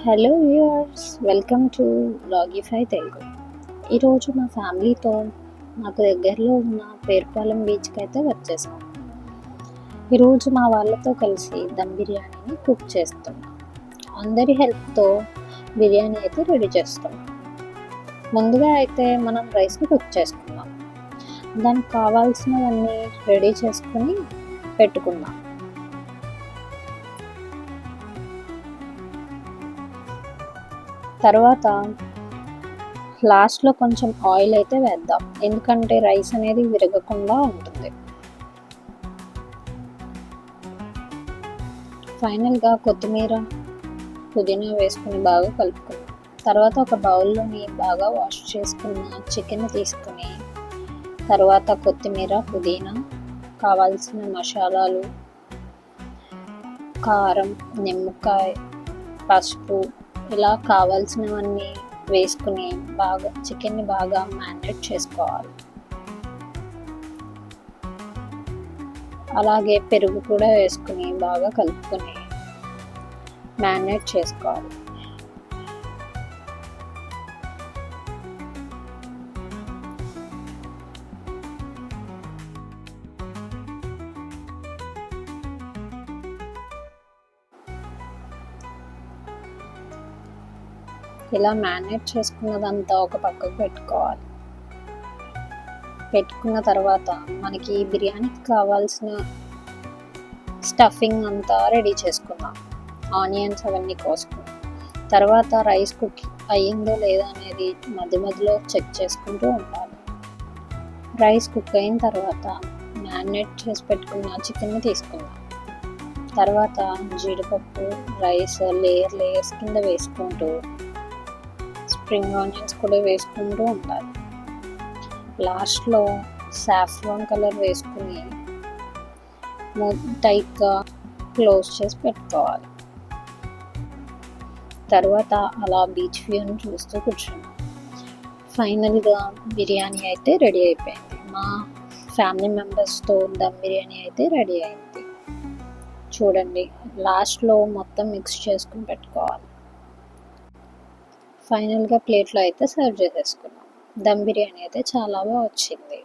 Hello viewers, welcome to Vlogify Telugu. ఈరోజు మా ఫ్యామిలీతో మాకు దగ్గరలో ఉన్న పేరుపాలెం బీచ్కి అయితే వచ్చేసాం. ఈరోజు మా వాళ్ళతో కలిసి దమ్ బిర్యానీని కుక్ చేస్తున్నాం. అందరి హెల్ప్తో బిర్యానీ అయితే రెడీ చేస్తాం. ముందుగా అయితే మనం రైస్ని కుక్ చేసుకున్నాం. దానికి కావాల్సినవన్నీ రెడీ చేసుకుని పెట్టుకున్నాం. తర్వాత లాస్ట్లో కొంచెం ఆయిల్ అయితే వేద్దాం, ఎందుకంటే రైస్ అనేది విరగకుండా ఉంటుంది. ఫైనల్గా కొత్తిమీర, పుదీనా వేసుకుని బాగా కలుపుకున్నాం. తర్వాత ఒక బౌల్లోని బాగా వాష్ చేసుకున్న చికెన్ తీసుకుని తర్వాత కొత్తిమీర, పుదీనా, కావాల్సిన మసాలాలు, కారం, నిమ్మకాయ, పసుపు ఇలా కావాల్సినవన్నీ వేసుకుని బాగా చికెన్ని బాగా మ్యారినేట్ చేసుకోవాలి. అలాగే పెరుగు కూడా వేసుకుని బాగా కలుపుకొని మ్యారినేట్ చేసుకోవాలి. ఇలా మ్యారినేట్ చేసుకున్నదంతా ఒక పక్కకు పెట్టుకోవాలి. పెట్టుకున్న తర్వాత మనకి బిర్యానీకి కావాల్సిన స్టఫింగ్ అంతా రెడీ చేసుకుందాం. ఆనియన్స్ అవన్నీ కోసుకున్నాం. తర్వాత రైస్ కుక్ అయ్యిందో లేదా అనేది మధ్య మధ్యలో చెక్ చేసుకుంటూ ఉండాలి. రైస్ కుక్ అయిన తర్వాత మ్యారినేట్ చేసి పెట్టుకున్న చికెన్ని తీసుకుందాం. తర్వాత జీడిపప్పు, రైస్ లేయర్స్ కింద వేసుకుంటూ స్ప్రింగ్ ఆనియన్స్ కూడా వేసుకుంటూ ఉండాలి. లాస్ట్లో సాఫ్రాన్ కలర్ వేసుకుని టైట్గా క్లోజ్ చేసి పెట్టుకోవాలి. తర్వాత అలా బీచ్ వ్యూని చూస్తూ కూర్చున్నాం. ఫైనల్గా బిర్యానీ అయితే రెడీ అయిపోయింది. మా ఫ్యామిలీ మెంబర్స్తో దమ్ బిర్యానీ అయితే రెడీ అయింది. చూడండి, లాస్ట్లో మొత్తం మిక్స్ చేసుకుని పెట్టుకోవాలి. ఫైనల్గా ప్లేట్లో అయితే సర్వ్ చేసేసుకున్నాం. దమ్ బిర్యానీ అయితే చాలా బాగా వచ్చింది.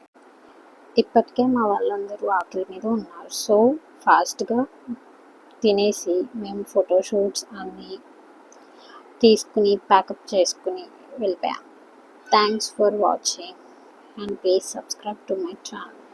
ఇప్పటికే మా వాళ్ళందరూ ఆకలి మీద ఉన్నారు. సో ఫాస్ట్గా తినేసి మేము ఫోటోషూట్స్ అన్నీ తీసుకుని ప్యాకప్ చేసుకుని వెళ్ళిపోయాం. Thanks for watching and please subscribe to my channel.